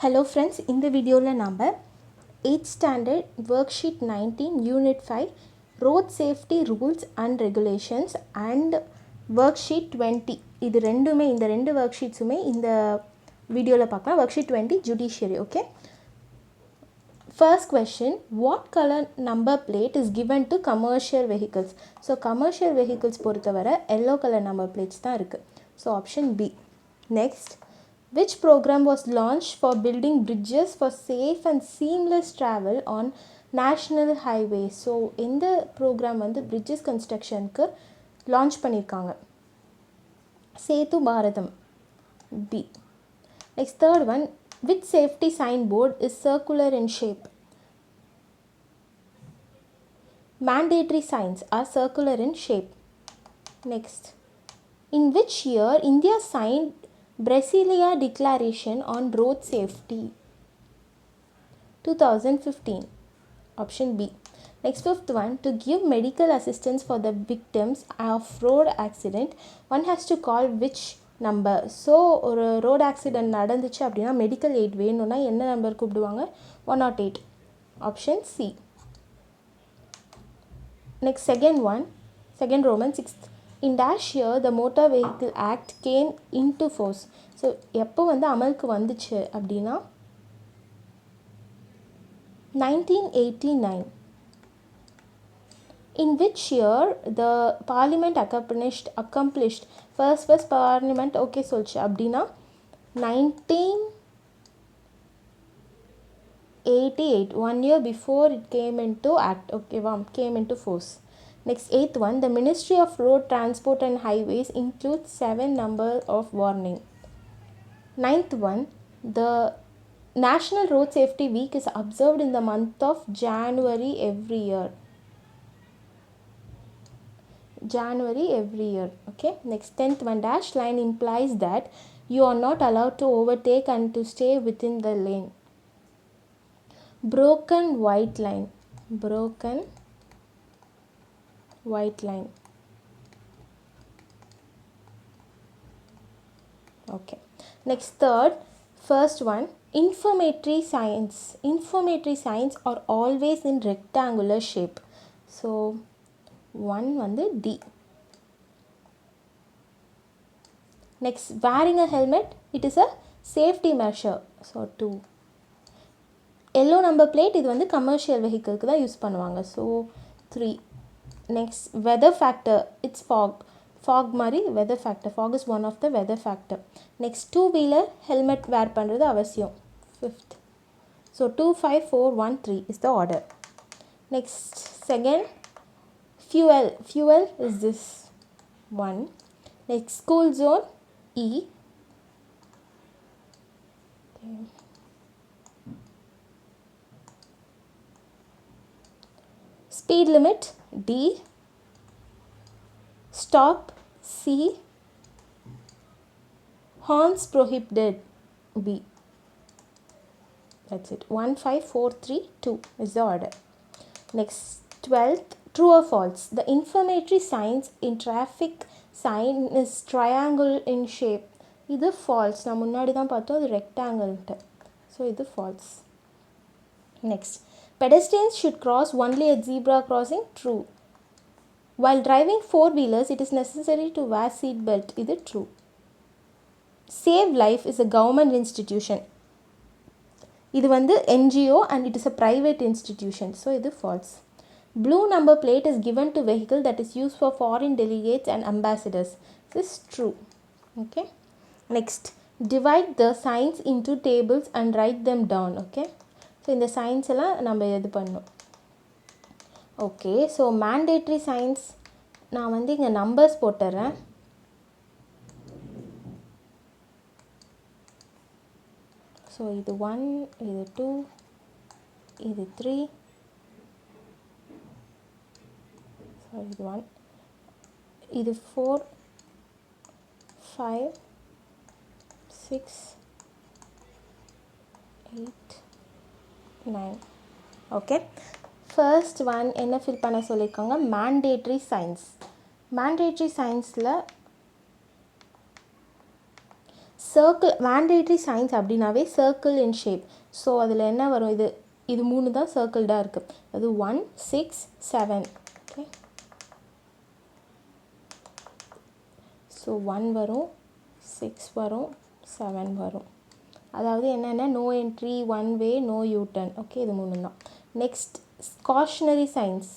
Hello friends, இந்த வீடியோவில் நாம் 8th standard worksheet 19 unit 5 road safety rules and regulations and worksheet 20 இது ரெண்டுமே இந்த ரெண்டு worksheetsுமே இந்த வீடியோவில் பார்க்கலாம். worksheet 20 judiciary. okay, first question, what color number plate is given to commercial vehicles? So commercial vehicles பொறுத்தவரை yellow color number plates தான் இருக்குது. So option B. Next, which program was launched for building bridges for safe and seamless travel on national highways? So இந்த program வந்து bridges constructionக்கு launch பண்ணியிருக்காங்க. சேது பாரதம். B. Next, third one, which safety signboard is circular in shape? Mandatory signs are circular in shape. Next, in which year India signed Brasilia Declaration on Road Safety? 2015. Option B. Next, fifth one, to give medical assistance for the victims of road accident, one has to call which number? So ஒரு road accident நடந்துச்சு அப்படின்னா medical aid வேணும்னா என்ன number கூப்பிடுவாங்க? 108. Option C. Next, second Roman 6th. In dash year the Motor Vehicle Act came into force. So எப்போ வந்து அமலுக்கு வந்துச்சு அப்படின்னா 1989. In which year the parliament accomplished first parliament okay சொல்லுச்சு அப்படின்னா 1988, 1 year before it came into act. okay wow, came into force. Next, eighth one, the Ministry of Road Transport and Highways includes 7 number of warning. Ninth one, the National Road Safety Week is observed in the month of January every year. Okay. Next, 10th one, dash line implies that you are not allowed to overtake and to stay within the lane. Broken white line. Okay. Next, third, first one, informatory signs are always in rectangular shape. So one வந்து D. Next, wearing a helmet, it is a safety measure. So 2. yellow number plate, இது வந்து commercial vehicleக்கு தான் use பண்ணுவாங்க. So 3. Next, weather factor, it's fog மாதிரி weather factor. Fog is one of the weather factor. Next, two-wheeler helmet wear பண்ணுறது அவசியம். 5th. So 2, 5, 4, 1, 3 is the order. Next, second, fuel is this one. Next, school zone, E. Okay. Speed limit, D. Stop, C. Horns prohibited, B. That's it. 1, 5, 4, 3, 2 is the order. Next, 12th, true or false, the informatory signs in traffic sign is triangle in shape. இது false. நான் முன்னாடி தான் பார்த்தோம் அது rectangle. So இது false. Next, pedestrians should cross only at zebra crossing, true. While driving four-wheelers, it is necessary to wear seat belt. இது true. Save Life is a government institution. இது வந்து NGO and it is a private institution. So இது false. Blue number plate is given to vehicle that is used for foreign delegates and ambassadors. This is true. Okay. Next, divide the signs into tables and write them down. Okay. So இந்த signs எல்லாம் நம்ம எது பண்ணணும். Okay. So mandatory signs நான் வந்து இங்கே numbers போட்டுறேன். So இது 1, இது 2, இது 3. Sorry, இது 1. இது 4, 5, 6, 8, 9. Okay. First one என்ன ஃபில் பண்ண சொல்லியிருக்காங்க? mandatory signs. mandatory signsல சர்க்கிள் மேண்டேட்ரி சைன்ஸ் அப்படின்னாவே சர்க்கிள் இன் ஷேப். ஸோ அதில் என்ன வரும், இது 3 தான் சர்க்கிள்டாக இருக்குது. அது 1 6 7. ஓகே, ஸோ 1 வரும், 6 வரும், 7 வரும். அதாவது என்னென்ன, no entry, one way, no U turn. Okay, இது 3 தான். Next cautionary signs.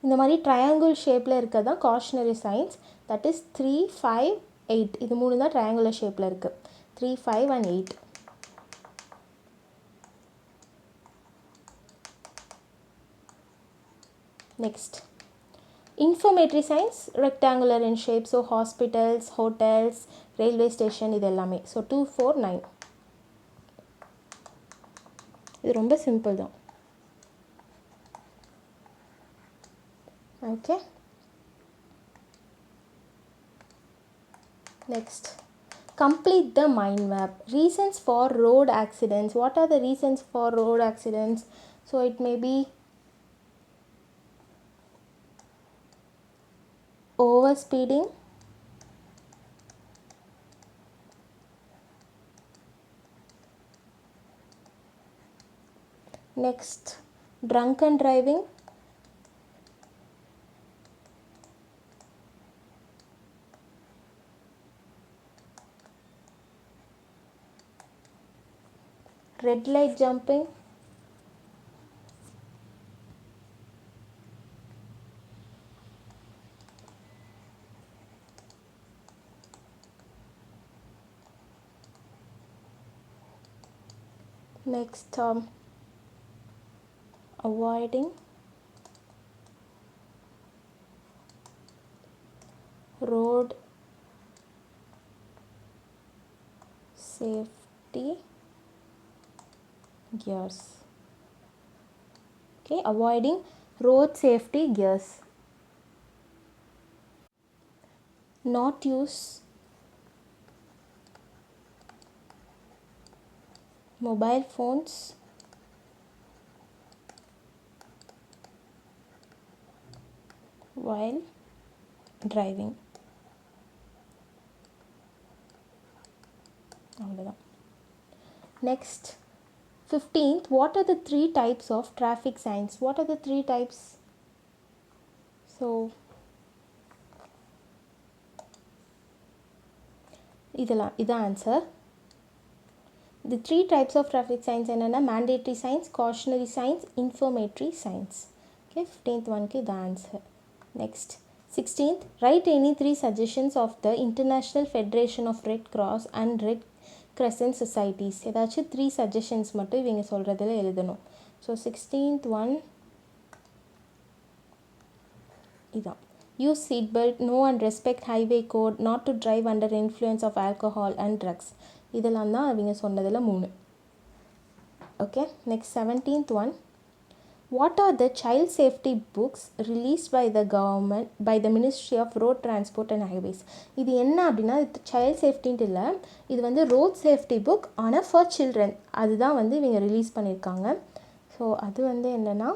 இந்த மாதிரி ட்ரையாங்கிள் ஷேப்பில் இருக்கிறது தான் காஷனரி சைன்ஸ். That is 3 5 8. இது 3 தான் ட்ரையாங்குலர் ஷேப்பில் இருக்குது. 3 5 and 8. Next informatory science rectangular in shape. So hospitals, hotels, railway station, இது எல்லாமே. ஸோ 2 4 9. இது ரொம்ப சிம்பிள் தான். Okay, next complete the mind map. Reasons for road accidents. What are the reasons for road accidents? So it may be overspeeding, next drunken driving, red light jumping, next avoiding road safety gears. Okay, avoiding road safety gears. Not use mobile phones while driving. அவ்வளோதான். Next 15th, what are the 3 types of traffic signs? What are the 3 types? So இதான் answer. The 3 types of traffic signs என்னென்னா mandatory signs, cautionary signs, informatory signs. Okay, 15th ஒன்க்கு இதான் answer. Next 16th, write any 3 suggestions of the International Federation of Red Cross and Red Crescent Societies. ஏதாச்சும் 3 suggestions மட்டும் இவங்க சொல்கிறதுல எழுதணும். So 16th one இதான். Use seat belt, know and respect highway code, not to drive under influence of alcohol and drugs. இதெல்லாம் தான் அவங்க சொன்னதில் 3. Okay, next 17th one. What are the child safety books released by the government, by the Ministry of Road Transport and Highways? இது என்ன அப்படின்னா, child சேஃப்டின்ட்டு இல்லை, இது வந்து ரோட் சேஃப்டி புக் ஆனால் ஃபார் சில்ட்ரன். அதுதான் வந்து இவங்க ரிலீஸ் பண்ணியிருக்காங்க. ஸோ அது வந்து என்னென்னா,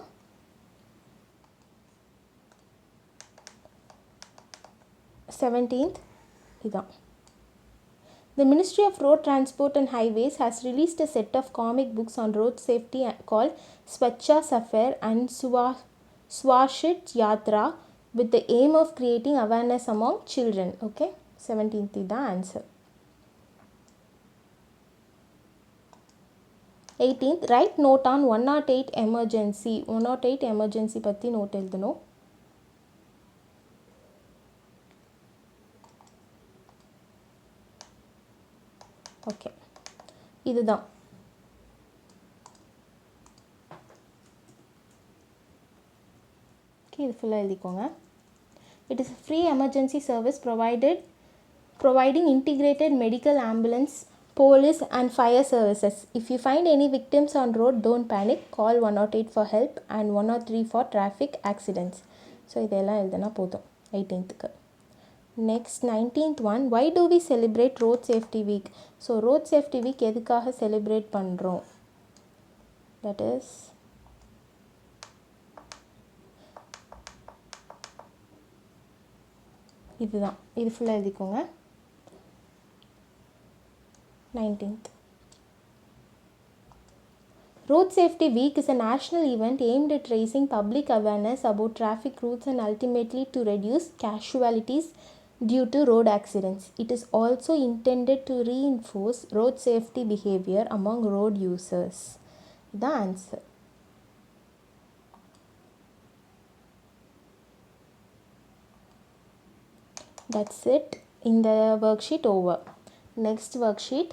இதான். The Ministry of Road Transport and Highways has released a set of comic books on road safety called Swachha Safar and Swachit Yatra with the aim of creating awareness among children. Okay, 17th is the answer. 18th, write note on 108 emergency. 108 emergency பற்றி note எழுதணும். Okay, இதுதான். Okay, இது ஃபுல்லாக எழுதிக்கோங்க. It is free emergency service providing integrated medical, ambulance, police and fire services. If you find any victims on road, don't panic. Call 108 for help and 103 for traffic accidents. So இதெல்லாம் எழுதுனா போதும் 18th. Next 19th one, why do we celebrate road safety week? So road safety week எதுக்காக celebrate பண்ணுறோம்? That is இதுதான், இது ஃபுல்லாக எழுதிக்கோங்க. 19th. Road Safety Week is a national event aimed at raising public awareness about traffic rules and ultimately to reduce casualties due to road accidents. It is also intended to reinforce road safety behavior among road users. The answer. That's it. In the worksheet over. Next worksheet,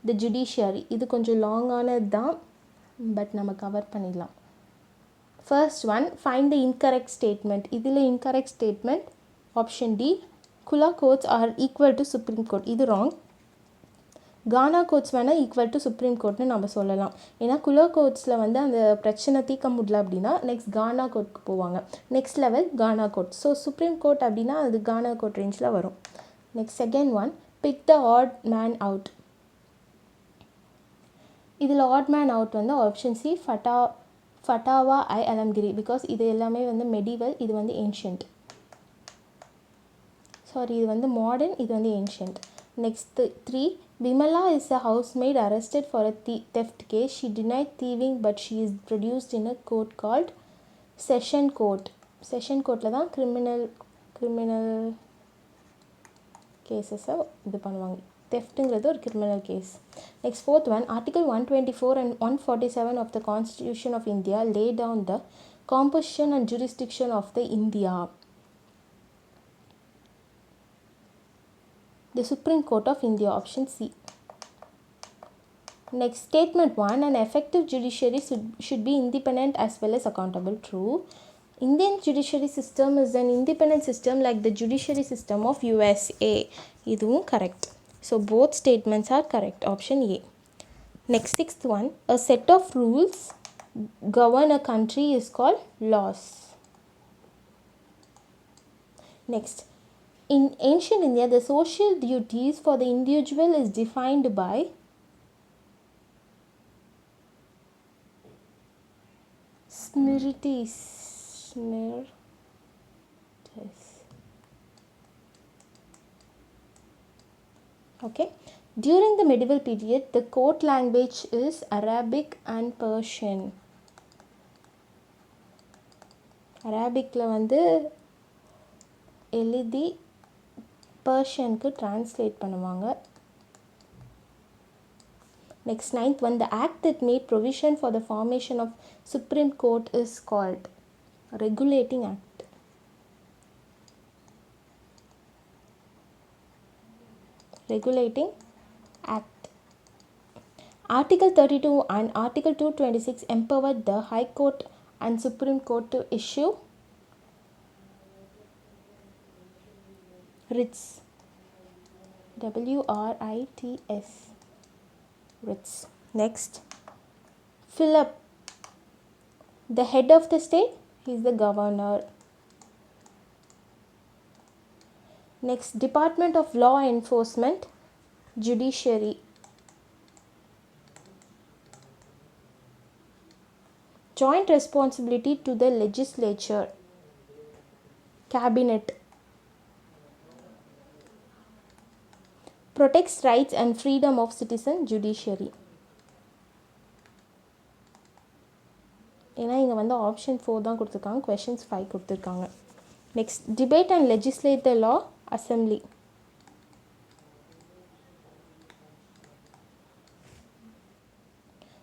the judiciary. இது கொஞ்சம் லாங்கானது தான், but நம்ம cover பண்ணிடலாம். First one, find the incorrect statement. இதில் incorrect statement option D, குலா courts are equal to supreme court. இது wrong. கானா courts வேணால் ஈக்குவல் டு சுப்ரீம் கோர்ட்னு நம்ம சொல்லலாம். ஏன்னா குலா கோர்ட்ஸில் வந்து அந்த பிரச்சனை தீர்க்க முடியல அப்படின்னா நெக்ஸ்ட் கானா கோர்ட்டுக்கு போவாங்க. நெக்ஸ்ட் லெவல் கானா கோர்ட். ஸோ சுப்ரீம் கோர்ட் அப்படின்னா அது கானா கோர்ட் ரேஞ்சில் வரும். Next second one, pick the odd man out. இதில் ஆட் மேன் அவுட் வந்து ஆப்ஷன் சி, ஃபட்டாவா ஐ அலம்கிரி. பிகாஸ் இது எல்லாமே வந்து மெடிவல், இது வந்து ஏன்ஷியன்ட். சாரி, இது வந்து மாடர்ன், இது வந்து ancient. Next 3, Vimala is a housemaid arrested for a theft case. She denied thieving but she is produced in a court called Session Court. Session Courtல தான் criminal cases இது பண்ணுவாங்க. தெஃப்ட்டுங்கிறது ஒரு criminal case. Next fourth one, article 124 and 147 of the Constitution of India lay down the composition and jurisdiction of the India. The Supreme Court of India, option C. Next, statement 1, an effective judiciary should be independent as well as accountable. True. Indian judiciary system is an independent system like the judiciary system of USA. இதுவும் correct. So both statements are correct. Option A. Next, sixth one, a set of rules govern a country is called laws. Next, in ancient India, the social duties for the individual is defined by Smritis. Okay. During the medieval period, the court language is Arabic and Persian. Arabicல வந்து எழுதி பர்ஷியனுக்கு translate பண்ணுவாங்க. Next, ninth one, the act that made provision for the formation of Supreme Court is called Regulating Act. Regulating Act. Article 32 and Article 226 empowered the High Court and Supreme Court to issue writs. WRITS. Writs. Next, Philip, the head of the state, he is the governor. Next, Department of Law Enforcement, Judiciary. Joint responsibility to the legislature, Cabinet. Protects rights and freedom of citizen, Judiciary. ஏன்னா இங்கே வந்து option 4 தான் கொடுத்துருக்காங்க, questions 5 கொடுத்துருக்காங்க. Next, debate and legislative law, assembly.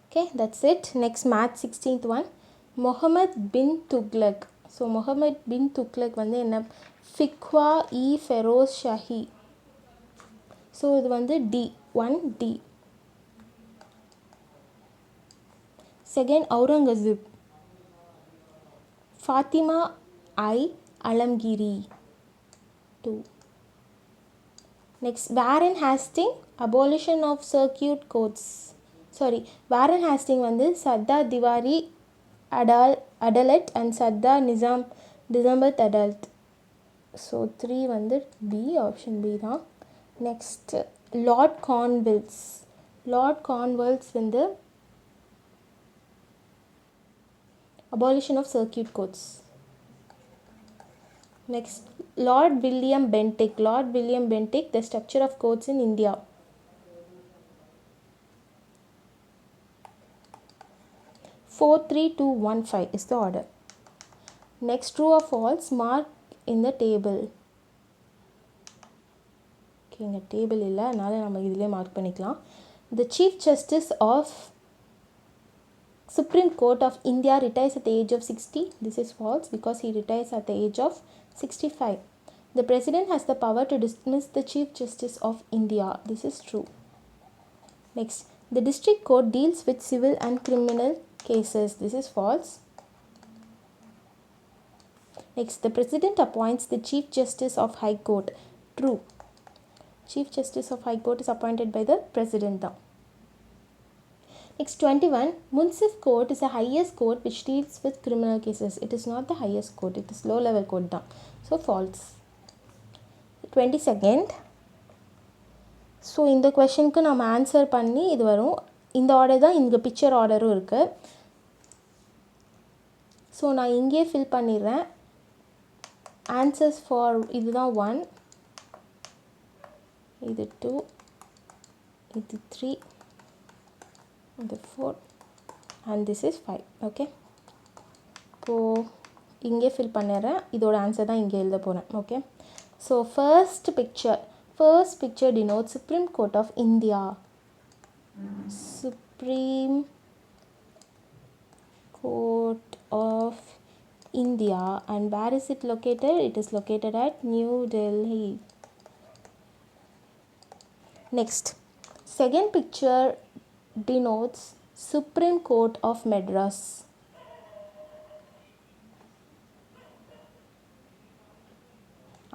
Okay, that's it. Next, math 16th one, Mohammed bin Tughlaq. So Mohammed bin Tughlaq வந்து என்ன, ஃபிக்வா இ ஃபெரோஸ் ஷாஹி. ஸோ இது வந்து டி, 1D. செகண்ட், அவுரங்கசீப், ஃபாத்திமா ஐ Alamgiri, 2. Next, Warren Hastings, abolition of circuit courts. Warren Hastings வந்து Sadar Diwani Adalat and Sadar Nizamat Adalat. So 3 வந்து பி, ஆப்ஷன் பி தான். நெக்ஸ்ட், லார்ட் கார்ன்வால்ஸ் வந்து abolition of circuit courts. Next, Lord William Bentinck. Lord William Bentinck, the structure of courts in India. Four, 3, 2, 1, 5 is the order. Next, true or false, mark in the table. Okay, இங்கே table இல்லை, அதனால் நம்ம இதிலே mark பண்ணிக்கலாம். The Chief Justice of Supreme Court of India retires at the age of 60. This is false because he retires at the age of 65. The President has the power to dismiss the Chief Justice of India. This is true. Next, the District Court deals with civil and criminal cases. This is false. Next, the President appoints the Chief Justice of High Court. True. Chief Justice of High Court is appointed by the President. Next, 21. Munsif Court is the highest court which deals with criminal cases. It is not the highest court. It is low level court. So, false. 22nd. So இந்த கொஷனுக்கு நம்ம answer பண்ணி இது வரும். இந்த order தான் இங்கே picture ஆர்டரும் இருக்குது. ஸோ நான் இங்கே ஃபில் பண்ணிடுறேன். ஆன்சர்ஸ் ஃபார் இதுதான் 1, இது 2, இது 3, இது 4 and this is 5. Okay, so இங்கே ஃபில் பண்ணிடுறேன். இதோட ஆன்சர் தான் இங்கே எழுத போகிறேன். Okay, so first picture denotes Supreme Court of India. Supreme Court of India. And where is it located? It is located at New Delhi. Next, second picture denotes Supreme Court of Madras.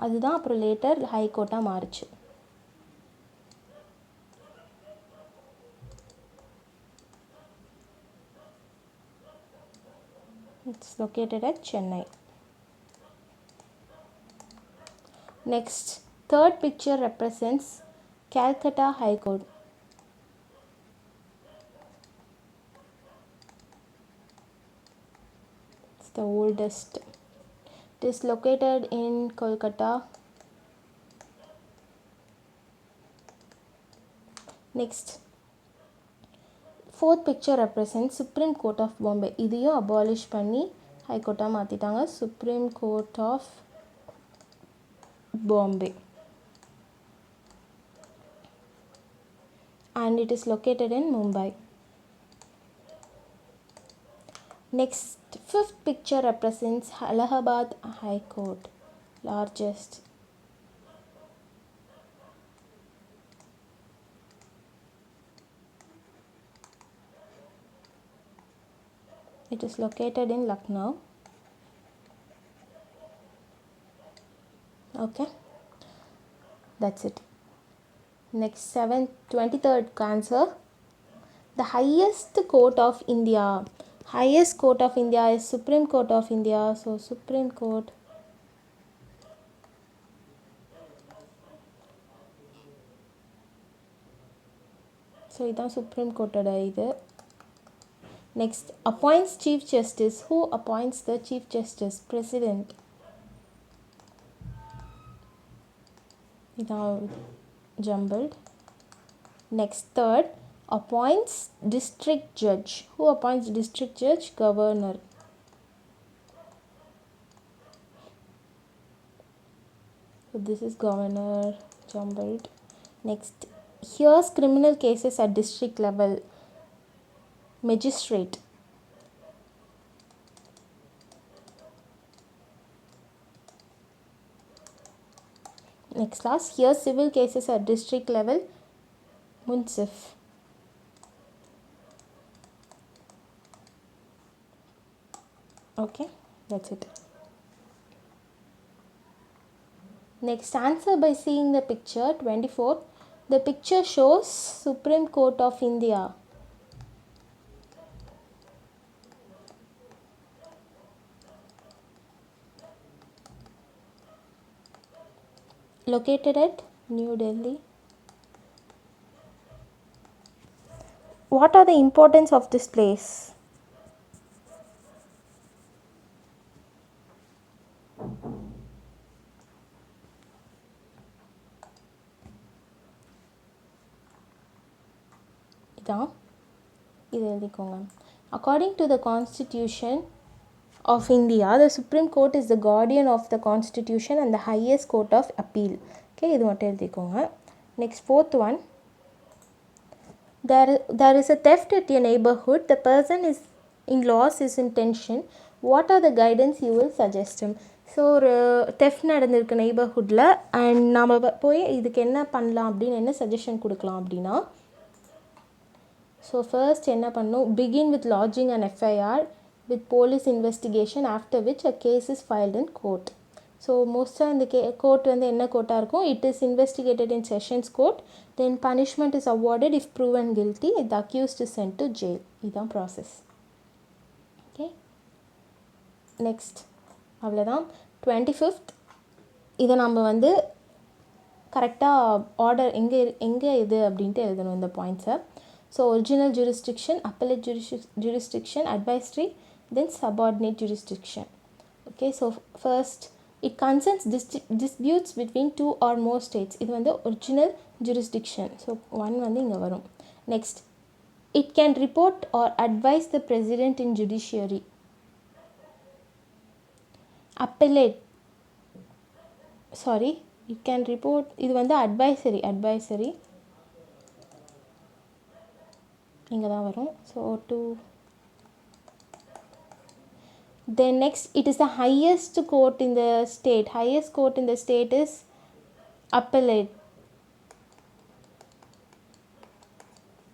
அதுதான் அப்புறம் later ஹைகோர்ட்டாக மாறுச்சு. It's located at Chennai. Next, third picture represents Calcutta High Court. It's the oldest. It is located in Kolkata. Next, fourth picture represents Supreme Court of Bombay. இதையும் abolish பண்ணி High Court மாற்றிட்டாங்க. Supreme Court of Bombay. And it is located in Mumbai. Next, fifth picture represents Allahabad High Court, largest. It is located in Lucknow. Okay, that's it. Next, 23rd answer. The highest court of India. Highest court of India is Supreme Court of India. So, Supreme Court. So, idan Supreme Court இது. Next, appoints Chief Justice. Who appoints the Chief Justice? President. Idan jumbled. Next, third, appoints district judge. Who appoints district judge? Governor. So this is governor, jumbled. Next, hears criminal cases at district level. Magistrate. Next class, hears civil cases at district level. Munsif. Okay, that's it. Next, answer by seeing the picture. 24. The picture shows Supreme Court of India. Located at New Delhi. What are the importance of this place? இதுதான், இது எழுதிக்கோங்க. According to the Constitution of India, the Supreme Court is the guardian of the Constitution and the highest court of appeal. Okay, இது மட்டும் எழுதிக்கோங்க. Next, fourth one. There is a theft at your neighborhood. The person is in loss is in tension. What are the guidance you will suggest him? So ஒரு theft நடந்திருக்கு நெய்பர்ஹுட்டில், and நம்ம போய் இதுக்கு என்ன பண்ணலாம் அப்படின்னு என்ன சஜஷன் கொடுக்கலாம் அப்படின்னா, ஸோ ஃபர்ஸ்ட் என்ன பண்ணணும், begin with lodging and FIR with police investigation, after which a case is filed in court. So மோஸ்ட்டாக இந்த கோர்ட் வந்து என்ன கோர்ட்டாக இருக்கும், it is investigated in sessions court, then punishment is awarded if proven guilty, the accused is sent to jail. இதுதான் process. Okay, next அவ்வளோதான். 25th இதை நம்ம வந்து கரெக்டாக ஆர்டர் எங்கே இது அப்படின்ட்டு எழுதணும் இந்த பாயிண்ட்ஸை. So original jurisdiction, appellate jurisdiction, advisory, then subordinate jurisdiction. Okay, so first it concerns disputes between 2 or more states. இது வந்து ஒரிஜினல் ஜூரிஸ்டிக்ஷன். ஸோ 1 வந்து இங்கே வரும். Next, it can report R advice the president in judiciary. Appellate sorry you can report, இது வந்து advisory இங்கே தான் வரும். So 2. then next, it is the highest court in the state. Highest court in the state is appellate.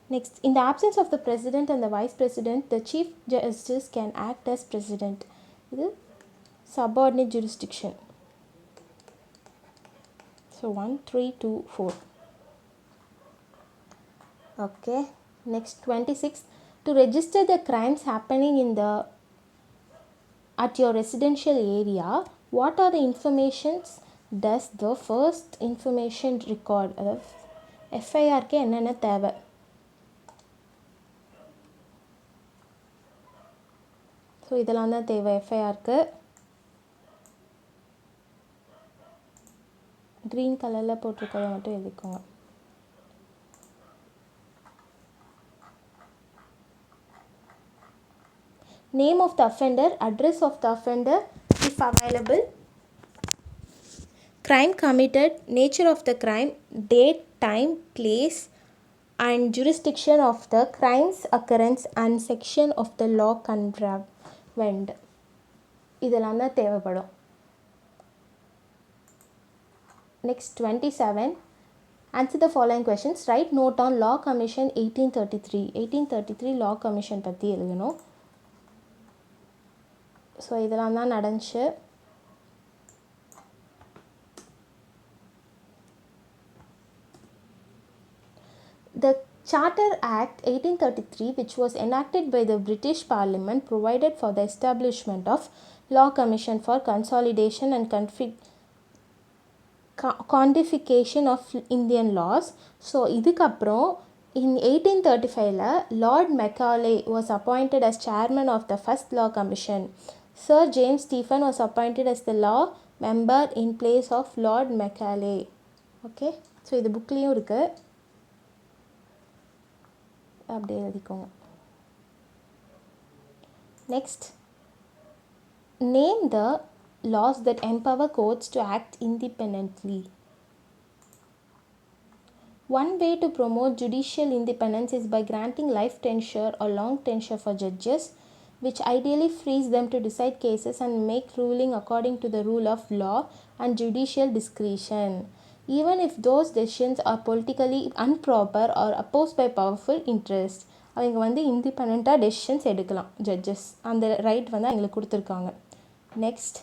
Next, in the absence of the president and the vice president, the chief justice can act as president. இது subordinate jurisdiction. So 1, 3, 2, 4. Okay, next 26. To register the crimes happening at your residential area, what are the informations does the first information record? FIRக்கு என்னென்ன தேவை? So இதெல்லாம் தான் தேவை FIRக்கு. Green கலரில் போட்டிருக்கதை மட்டும் எழுதிக்கோங்க. Name of the offender, address of the offender if available, crime committed, nature of the crime, date, time, place and jurisdiction of the crime's occurrence and section of the law contravened. இதெல்லாம் தான் தேவைப்படும். Next 27. Answer the following questions. Write note on Law Commission 1833. 1833 Law Commission பற்றி எழுதணும். So இதெல்லாம் தான் நடந்துச்சு. The Charter Act 1833, which was enacted by the British Parliament, provided for the establishment of Law Commission for consolidation and codification of Indian laws. So இதுக்கப்புறம் in 1835 Lord Macaulay was appointed as chairman of the first Law Commission. Sir James Stephen was appointed as the law member in place of Lord Macaulay. Okay, so இது புக்லேயும் இருக்குது, அப்படியே எழுதிக்கோங்க. Next, name the laws that empower courts to act independently. One way to promote judicial independence is by granting life tenure or long tenure for judges, which ideally frees them to decide cases and make ruling according to the rule of law and judicial discretion, even if those decisions are politically improper or opposed by powerful interests. அவங்க வந்து இண்டிபெண்ட்டாக decisions எடுக்கலாம் judges, அந்த right வந்து அவங்களுக்கு கொடுத்துருக்காங்க. Next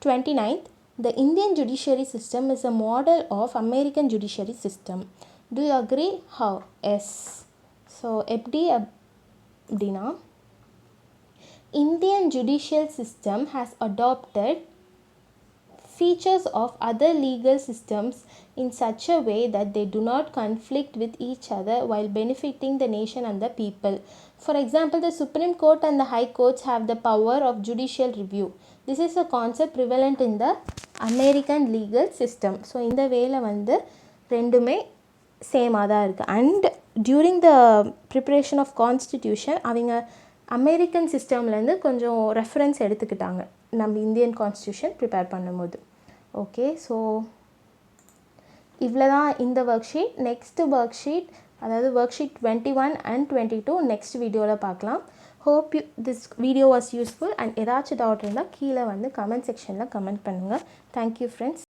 29th, the Indian judiciary system is a model of American judiciary system. Do you agree? How? Yes. So எப்படி அப்படின்னா, Indian judicial system has adopted features of other legal systems in such a way that they do not conflict with each other while benefiting the nation and the people. For example, the Supreme Court and the High Courts have the power of judicial review. This is a concept prevalent in the American legal system. So இந்த வேலை வந்து ரெண்டுமே சேமாக தான் இருக்குது. And during the preparation of constitution அவங்க American சிஸ்டம்லேருந்து கொஞ்சம் ரெஃபரன்ஸ் எடுத்துக்கிட்டாங்க நம்ம இந்தியன் கான்ஸ்டியூஷன் ப்ரிப்பேர் பண்ணும்போது. ஓகே, ஸோ இவ்வளோ தான் இந்த worksheet. Next worksheet, அதாவது ஒர்க் ஷீட் 21 and 22 நெக்ஸ்ட் வீடியோவில் பார்க்கலாம். Hope this video was useful. And ஏதாச்சும் டவுட் இருந்தால் கீழே வந்து கமெண்ட் செக்ஷனில் கமெண்ட் பண்ணுங்கள். Thank you friends.